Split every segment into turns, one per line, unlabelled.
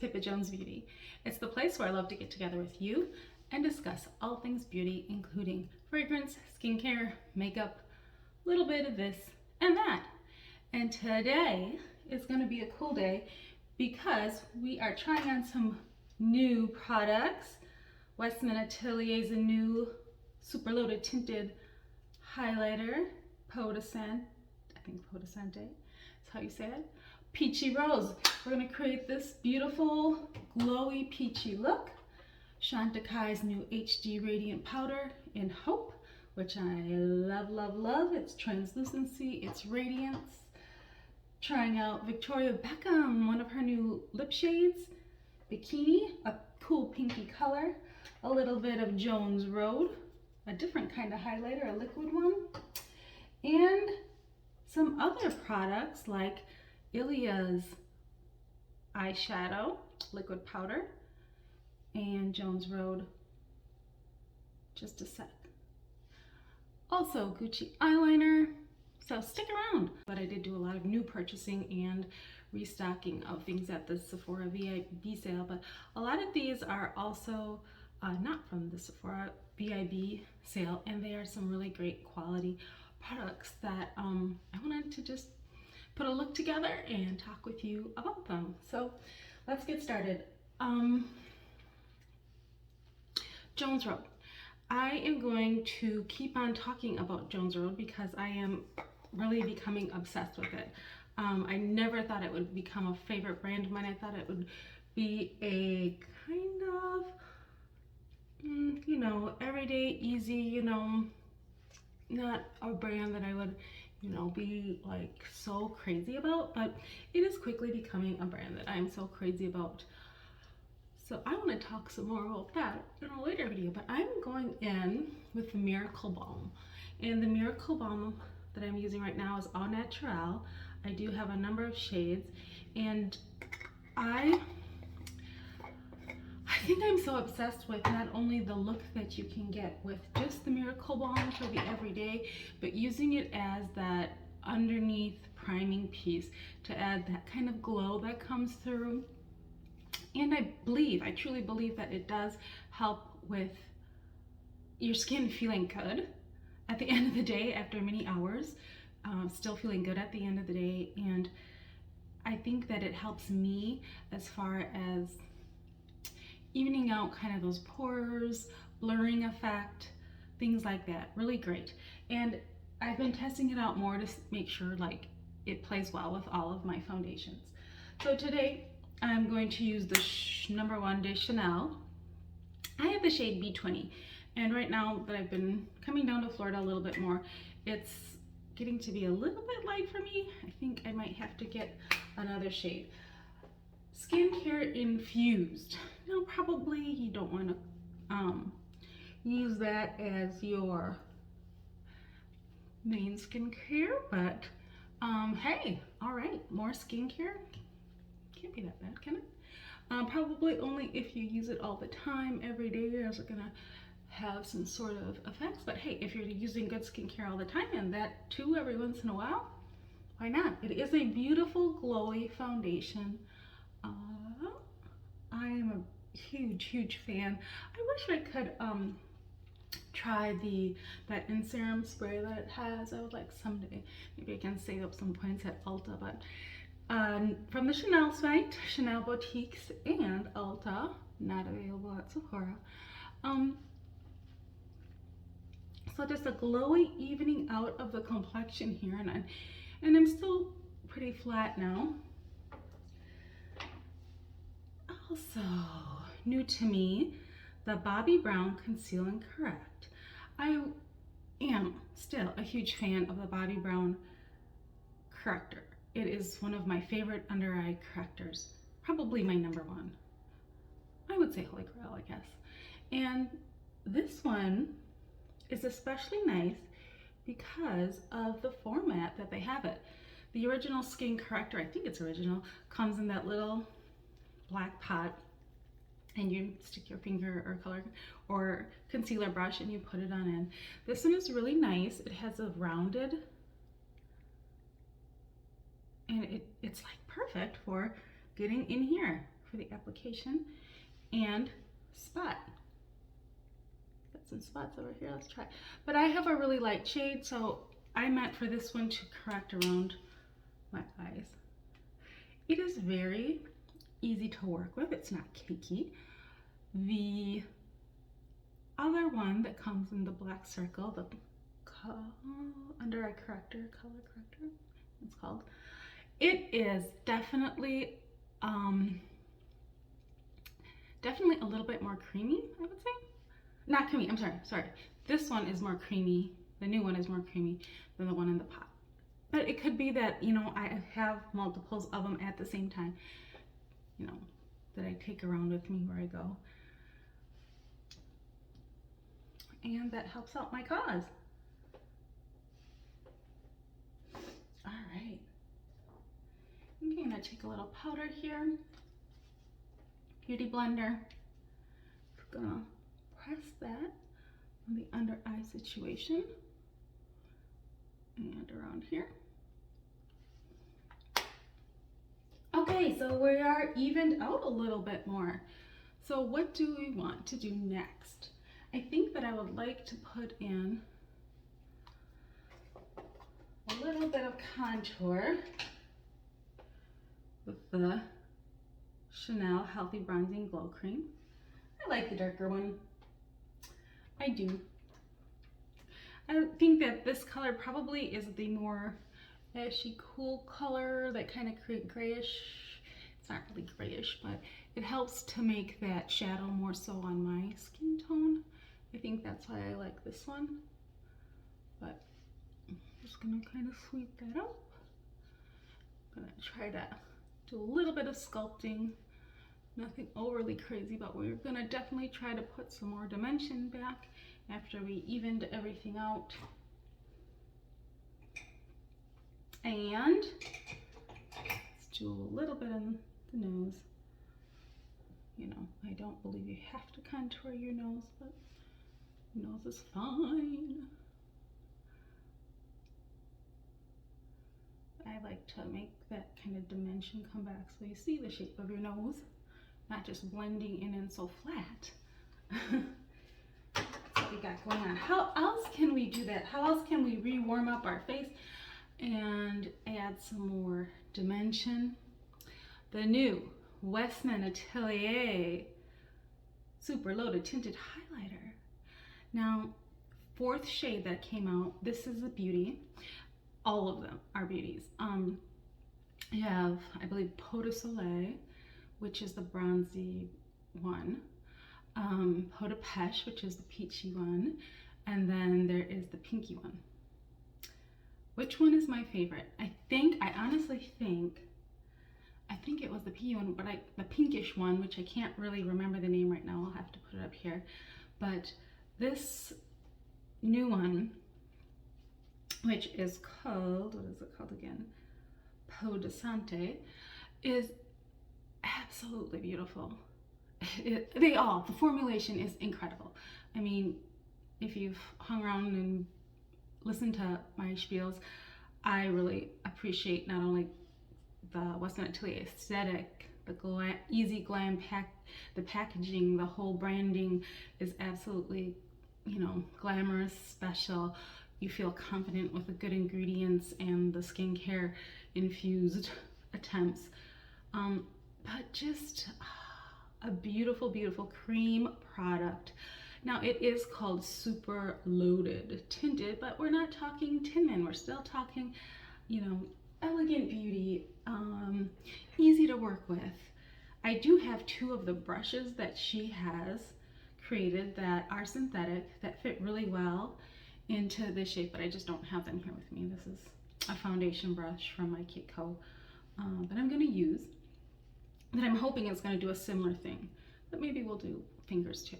Pippa Jones Beauty. It's the place where I love to get together with you and discuss all things beauty, including fragrance, skincare, makeup, a little bit of this and that. And today is going to be a cool day because we are trying on some new products. Westman Atelier is a new super loaded tinted highlighter, Peau de Sante, I think Peau de Sante, that's how you say it. Peachy Rose. We're going to create this beautiful glowy peachy look. Chantecaille's new HD Radiant Powder in Hope, which I love, love, love. Its translucency, its radiance. Trying out Victoria Beckham, one of her new lip shades. Bikini, a cool pinky color. A little bit of Jones Road, a different kind of highlighter, a liquid one. And some other products like Ilia's eyeshadow, liquid powder, and Jones Road, just a sec. Also Gucci eyeliner, so stick around. But I did do a lot of new purchasing and restocking of things at the Sephora VIB sale, but a lot of these are also not from the Sephora VIB sale, and they are some really great quality products that I wanted to just put a look together and talk with you about them. So let's get started. Jones Road. I am going to keep on talking about Jones Road because I am really becoming obsessed with it. I never thought it would become a favorite brand of mine. I thought it would be a kind of, you know, everyday, easy, you know, not a brand that I would, you know, be like so crazy about, but it is quickly becoming a brand that I'm so crazy about. So I want to talk some more about that in a later video, but I'm going in with the Miracle Balm. And the Miracle Balm that I'm using right now is Au Naturel. I do have a number of shades, and I think I'm so obsessed with not only the look that you can get with just the Miracle Balm for the everyday, but using it as that underneath priming piece to add that kind of glow that comes through. And I truly believe that it does help with your skin feeling good at the end of the day after many hours, still feeling good at the end of the day. And I think that it helps me as far as evening out kind of those pores, blurring effect, things like that. Really great. And I've been testing it out more to make sure like it plays well with all of my foundations. So today I'm going to use the number 1 de Chanel. I have the shade B20, and right now that I've been coming down to Florida a little bit more, it's getting to be a little bit light for me. I think I might have to get another shade. Skincare infused. Now probably you don't want to use that as your main skincare, but hey, all right, more skincare. Can't be that bad, can it? Probably only if you use it all the time, every day, is it gonna have some sort of effects. But hey, if you're using good skincare all the time, and that too every once in a while, why not? It is a beautiful, glowy foundation. I am a huge, huge fan. I wish I could try that in serum spray that it has. I would like someday, maybe I can save up some points at Ulta, but from the Chanel site, Chanel Boutiques and Ulta, not available at Sephora. So just a glowy evening out of the complexion here, and I'm still pretty flat now. Also, new to me, the Bobbi Brown Conceal and Correct. I am still a huge fan of the Bobbi Brown corrector. It is one of my favorite under eye correctors, probably my number 1. I would say Holy Grail, I guess. And this one is especially nice because of the format that they have it. The original skin corrector, I think it's original, comes in that little black pot, and you stick your finger or color or concealer brush and you put it on in. This one is really nice. It has a rounded, and it's like perfect for getting in here for the application. And spot. Got some spots over here, let's try. But I have a really light shade, so I meant for this one to correct around my eyes. It is very easy to work with, it's not cakey. The other one that comes in the black circle, the under eye corrector, color corrector, it's called. It is definitely definitely a little bit more creamy, I would say. Not creamy, I'm sorry. This one is more creamy, the new one is more creamy than the one in the pot. But it could be that, you know, I have multiples of them at the same time, you know, that I take around with me where I go. And that helps out my cause. All right. I'm gonna take a little powder here. Beauty blender. I'm gonna press that on the under eye situation and around here. Okay, so we are evened out a little bit more. So what do we want to do next? I think that I would like to put in a little bit of contour with the Chanel Healthy Bronzing Glow Cream. I like the darker one. I do. I think that this color probably is the more ashy cool color, that kind of grayish. It's not really grayish, but it helps to make that shadow more so on my skin tone. I think that's why I like this one. But I'm just gonna kind of sweep that up. I'm gonna try to do a little bit of sculpting. Nothing overly crazy, but we're gonna definitely try to put some more dimension back after we evened everything out. And let's do a little bit on the nose. You know, I don't believe you have to contour your nose, but nose is fine. I like to make that kind of dimension come back so you see the shape of your nose, not just blending in and so flat. That's what we got going on. How else can we do that? How else can we re-warm up our face and add some more dimension? The new Westman Atelier Super Loaded Tinted Highlighter. Now, 4th shade that came out, this is a beauty. All of them are beauties. You have, I believe, Peau de Sante, which is the bronzy one. Peau de Posh, which is the peachy one. And then there is the pinky one. Which one is my favorite? I honestly think it was the pinky one, but the pinkish one, which I can't really remember the name right now. I'll have to put it up here. But this new one, which is called, what is it called again? Peau de Sante, is absolutely beautiful. The formulation is incredible. I mean, if you've hung around and listened to my spiels, I really appreciate not only the Westman Atelier aesthetic, the easy glam the packaging, the whole branding is absolutely, you know, glamorous, special. You feel confident with the good ingredients and the skincare infused attempts. But just a beautiful, beautiful cream product. Now it is called Super Loaded Tinted, but we're not talking Tin Man. We're still talking, you know, elegant beauty, easy to work with. I do have 2 of the brushes that she has created that are synthetic, that fit really well into this shape, but I just don't have them here with me. This is a foundation brush from my Kitco that I'm going to use, that I'm hoping is going to do a similar thing, but maybe we'll do fingers too.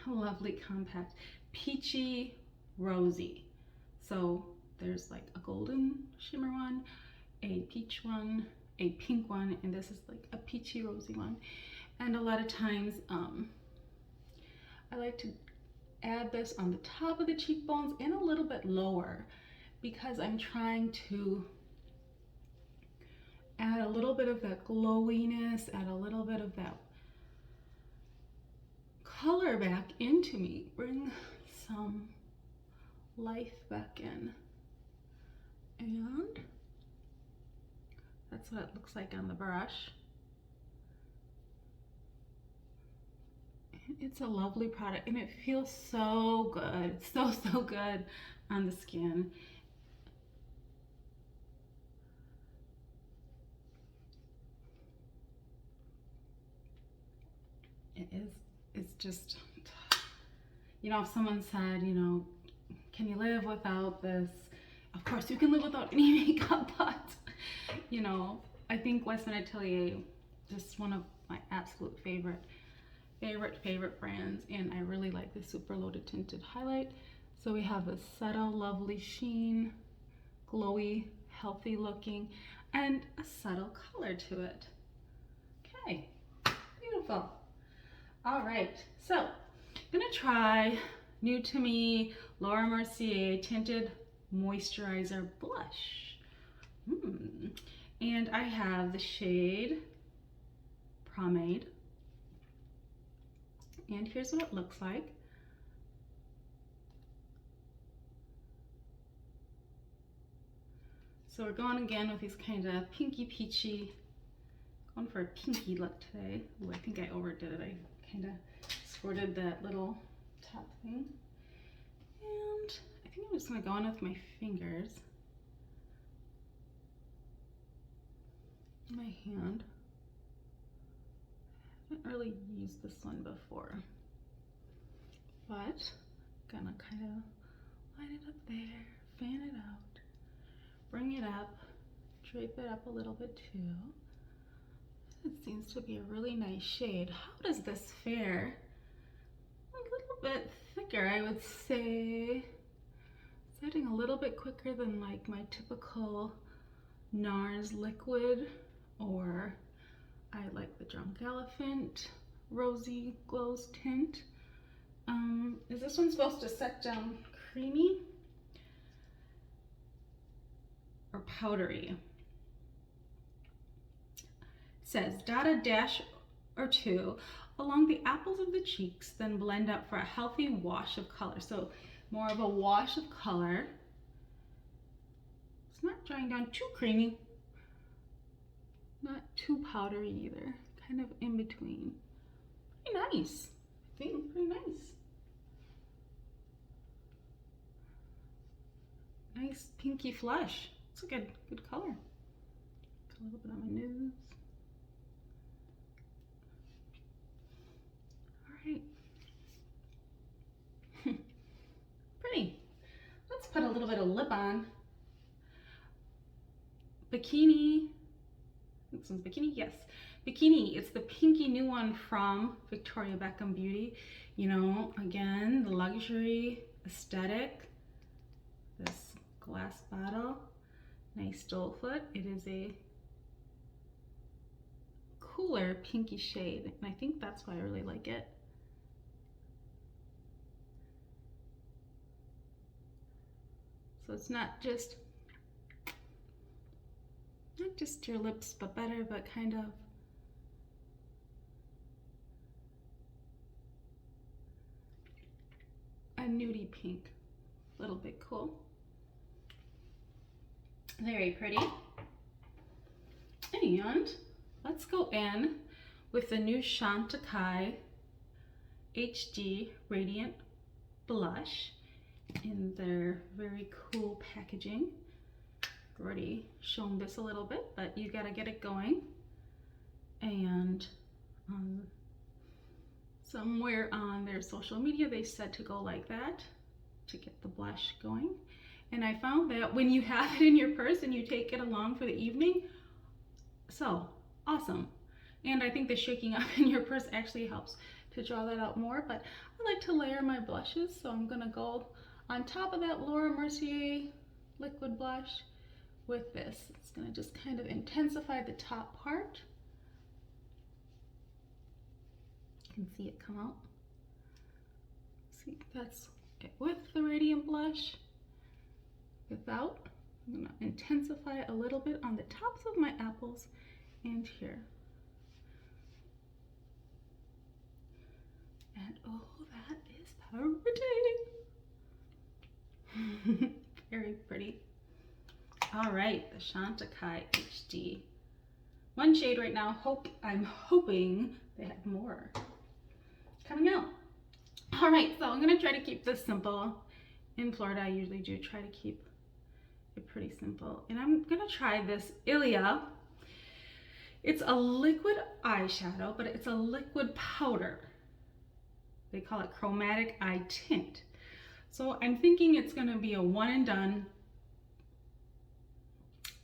Lovely compact, peachy rosy. So there's like a golden shimmer one, a peach one, a pink one, and this is like a peachy rosy one. And a lot of times I like to add this on the top of the cheekbones and a little bit lower, because I'm trying to add a little bit of that glowiness, add a little bit of that color back into me, bring some life back in. And that's what it looks like on the brush. It's a lovely product and it feels so good, so good on the skin. It's just, you know, if someone said, you know, can you live without this? Of course you can live without any makeup, but, you know, I think Westman Atelier, just one of my absolute favorite brands, and I really like the Super Loaded Tinted Highlight. So we have a subtle, lovely sheen, glowy, healthy looking, and a subtle color to it. Okay, beautiful. All right, so I'm gonna try new to me Laura Mercier Tinted Moisturizer Blush. And I have the shade Pomade. And here's what it looks like. So we're going again with these kind of pinky peachy, going for a pinky look today. Ooh, I think I overdid it. I kind of squirted that little top thing. And I think I'm just gonna go in with my fingers, my hand. I haven't really used this one before, but gonna kind of line it up there, fan it out, bring it up, drape it up a little bit too. It seems to be a really nice shade. How does this fare? A little bit thicker, I would say. Setting a little bit quicker than like my typical NARS liquid, or I like the Drunk Elephant Rosy Glows tint. Is this one supposed to set down creamy or powdery? It says dot a dash or two along the apples of the cheeks, then blend up for a healthy wash of color. So more of a wash of color. It's not drying down too creamy, not too powdery either, kind of in between. Pretty nice, I think, pretty nice. Nice pinky flush. It's a good color. Put a little bit on my nose. All right. Pretty. Let's put a little bit of lip on. Bikini. This one's Bikini? Yes. Bikini. It's the pinky new one from Victoria Beckham Beauty. You know, again, the luxury aesthetic. This glass bottle. Nice doe foot. It is a cooler pinky shade, and I think that's why I really like it. So it's not just your lips but better, but kind of a nudie pink, a little bit cool. Very pretty. And let's go in with the new Chantecaille HD Radiant Blush in their very cool packaging. I've already shown this a little bit, but you gotta get it going. And somewhere on their social media they said to go like that to get the blush going. And I found that when you have it in your purse and you take it along for the evening, so awesome. And I think the shaking up in your purse actually helps to draw that out more, but I like to layer my blushes, so I'm gonna go on top of that Laura Mercier liquid blush with this. It's gonna just kind of intensify the top part. You can see it come out. See, that's it with the Radiant Blush. Without, I'm gonna intensify a little bit on the tops of my apples and here. And oh, that is pretty. Very pretty. All right, the Chantecaille HD. One shade right now. I'm hoping they have more coming out. All right, so I'm gonna try to keep this simple. In Florida, I usually do try to keep it pretty simple. And I'm gonna try this Ilia. It's a liquid eyeshadow, but it's a liquid powder. They call it chromatic eye tint. So I'm thinking it's gonna be a one and done,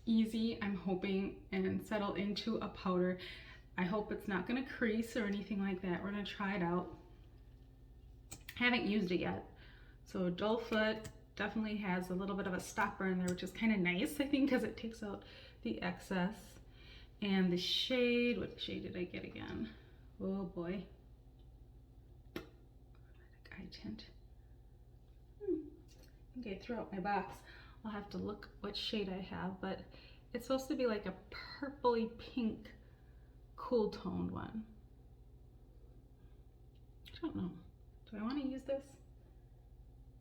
easy, I'm hoping, and settle into a powder. I hope it's not gonna crease or anything like that. We're gonna try it out. I haven't used it yet. So Dull Foot definitely has a little bit of a stopper in there, which is kind of nice, I think, because it takes out the excess. And the shade, what shade did I get again? Oh boy. Eye tint. I think I threw out my box. I'll have to look what shade I have, but it's supposed to be like a purpley pink cool toned one. I don't know. Do I want to use this?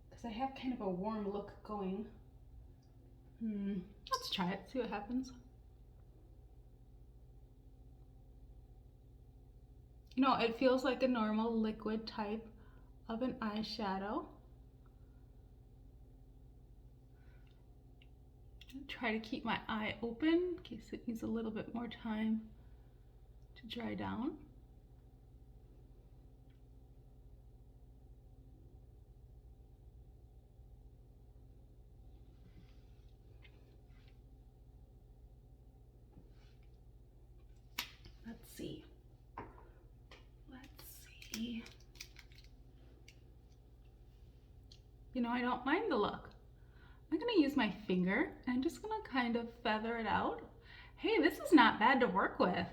Because I have kind of a warm look going. Let's try it, see what happens. You know, it feels like a normal liquid type of an eyeshadow. Try to keep my eye open in case it needs a little bit more time to dry down. Let's see. You know, I don't mind the look. I'm gonna use my finger and I'm just gonna kind of feather it out. Hey, this is not bad to work with.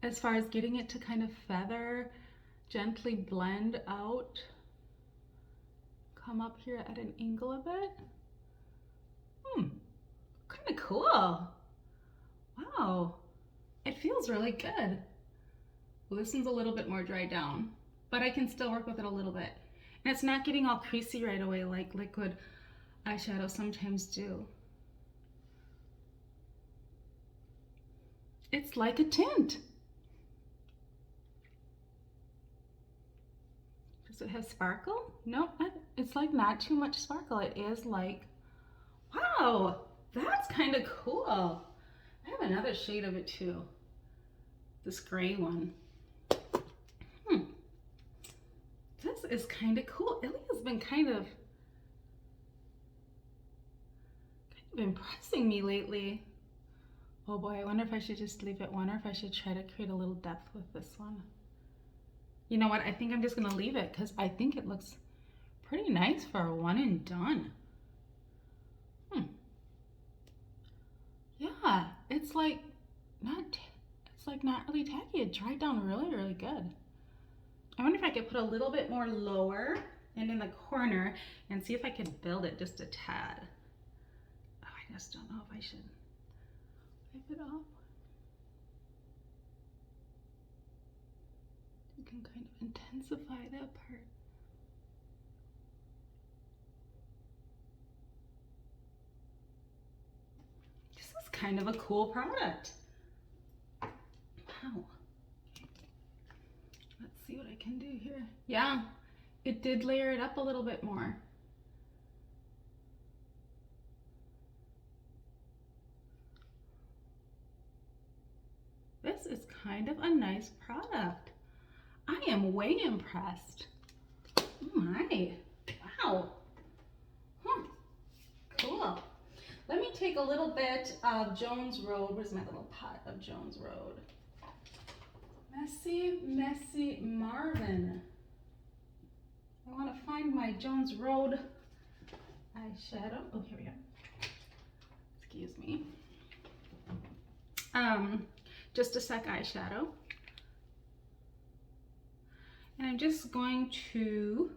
As far as getting it to kind of feather, gently blend out, come up here at an angle a bit. Kind of cool. Wow, it feels really good. Well, this one's a little bit more dried down, but I can still work with it a little bit. And it's not getting all creasy right away like liquid eyeshadows sometimes do. It's like a tint. Does it have sparkle? Nope, it's like not too much sparkle. It is like, wow, that's kind of cool. I have another shade of it too. This gray one. This is kind of cool. Ilia's been kind of impressing me lately. Oh boy, I wonder if I should just leave it one or if I should try to create a little depth with this one. You know what? I think I'm just gonna leave it because I think it looks pretty nice for a one and done. Yeah, it's like not really tacky. It dried down really, really good. I wonder if I could put a little bit more lower and in the corner and see if I could build it just a tad. Oh, I just don't know if I should wipe it off. You can kind of intensify that part. This is kind of a cool product. Wow. Let's see what I can do here. Yeah, it did layer it up a little bit more. This is kind of a nice product. I am way impressed. Oh my, wow. Cool. Let me take a little bit of Jones Road. Where's my little pot of Jones Road? Messy Marvin. I want to find my Jones Road eyeshadow. Oh, here we go. Excuse me. Just a sec eyeshadow. And I'm just going to,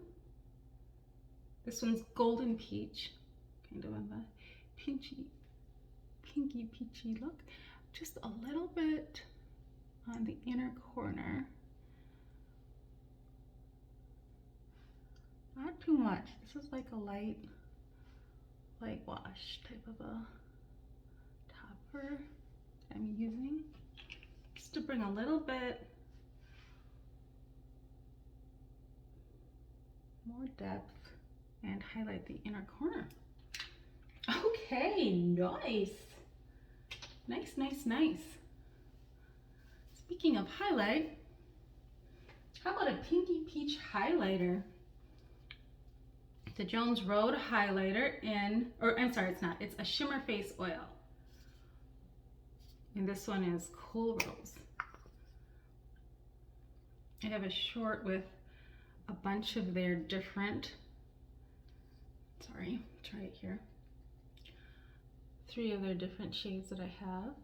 this one's Golden Peach, kind of on the pinky peachy look. Just a little bit on the inner corner. Not too much. This is like a light wash type of a topper I'm using, just to bring a little bit more depth and highlight the inner corner. Okay, nice. Nice. Speaking of highlight, how about a pinky peach highlighter? The Jones Road highlighter it's a shimmer face oil. And this one is Cool Rose. I have a short with a bunch of their different, try it here. 3 of their different shades that I have.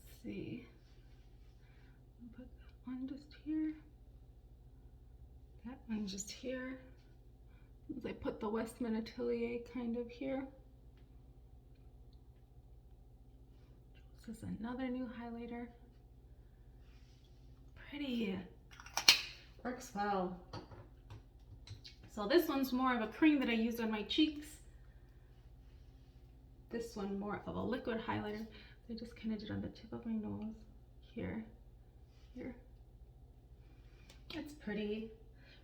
Let's see. I'll put that one just here. That one just here. I put the Westman Atelier kind of here. This is another new highlighter. Pretty. Works well. So this one's more of a cream that I use on my cheeks. This one more of a liquid highlighter. I just kind of did on the tip of my nose. Here. It's pretty.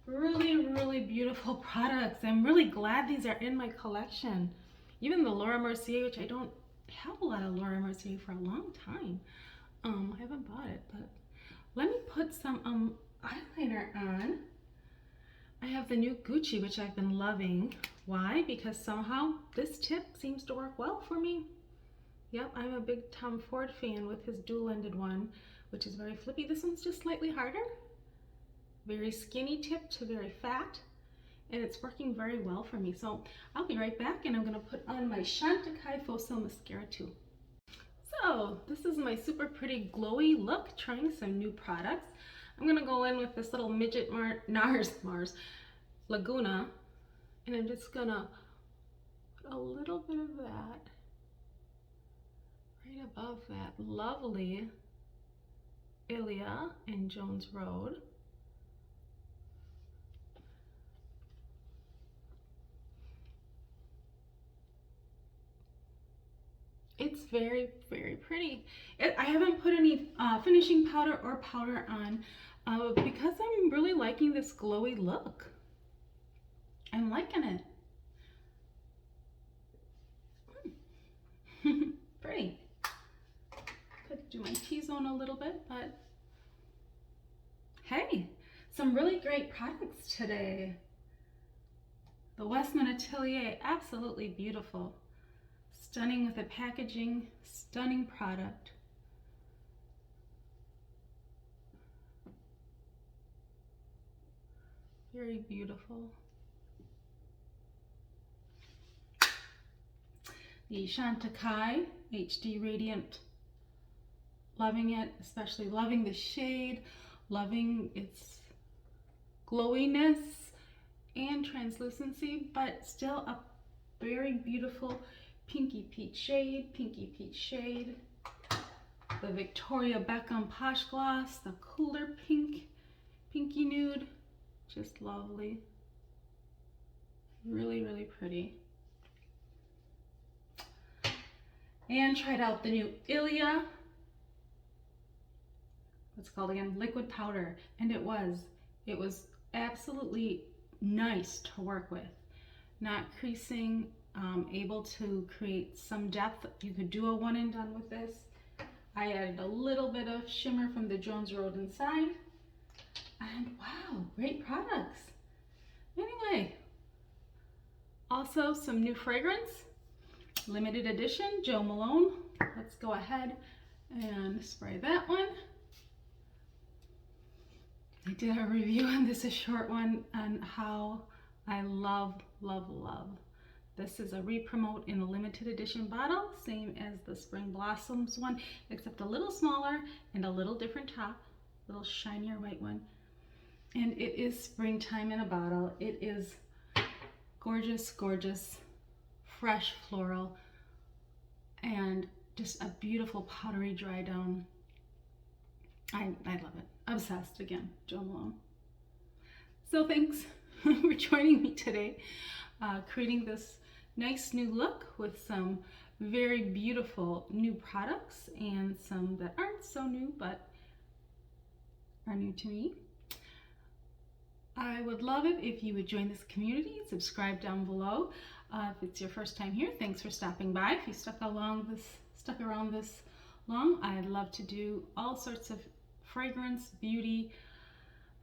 Really beautiful products. I'm really glad these are in my collection. Even the Laura Mercier, which I don't have a lot of Laura Mercier for a long time. I haven't bought it, but let me put some eyeliner on. I have the new Gucci, which I've been loving. Why? Because somehow this tip seems to work well for me. Yep, I'm a big Tom Ford fan with his dual-ended one, which is very flippy. This one's just slightly harder. Very skinny tip to very fat, and it's working very well for me. So I'll be right back, and I'm gonna put on my Chantecaille Faux Mascara too. So this is my super pretty glowy look, trying some new products. I'm gonna go in with this little midget Mars Laguna, and I'm just gonna put a little bit of that right above that lovely Ilia and Jones Road. It's very pretty. I haven't put any finishing powder or powder on because I'm really liking this glowy look. I'm liking it. Pretty. Could do my T-zone a little bit, but hey, some really great products today. The Westman Atelier, absolutely beautiful. Stunning with the packaging, stunning product. Very beautiful. The Chantecaille HD Radiant. Loving it, especially loving the shade, loving its glowiness and translucency, but still a very beautiful pinky peach shade. The Victoria Beckham Posh Gloss, the cooler pinky nude, just lovely. Really pretty. And tried out the new Ilia. What's called again? Liquid powder. And it was absolutely nice to work with. Not creasing, able to create some depth. You could do a one and done with this. I added a little bit of shimmer from the Jones Road inside. And wow, great products. Anyway, also some new fragrance, limited edition, Jo Malone. Let's go ahead and spray that one. I did a review on this, a short one, on how I love. This is a re-promote in a limited edition bottle, same as the Spring Blossoms one, except a little smaller and a little different top, little shinier white one. And it is springtime in a bottle. It is gorgeous, gorgeous, fresh floral, and just a beautiful powdery dry down. I love it. Obsessed again, Jo Malone. So thanks for joining me today, creating this nice new look with some very beautiful new products and some that aren't so new but are new to me. I would love it if you would join this community, subscribe down below. If it's your first time here, thanks for stopping by. If you stuck around this long, I'd love to do all sorts of fragrance, beauty,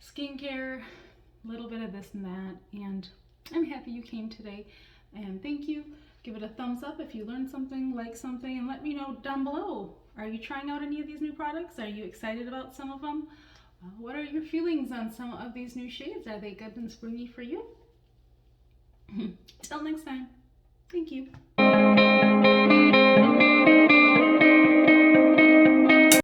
skincare, a little bit of this and that, and I'm happy you came today, and thank you. Give it a thumbs up if you learned something, like something, and let me know down below. Are you trying out any of these new products? Are you excited about some of them? What are your feelings on some of these new shades? Are they good and springy for you? Till next time, thank you.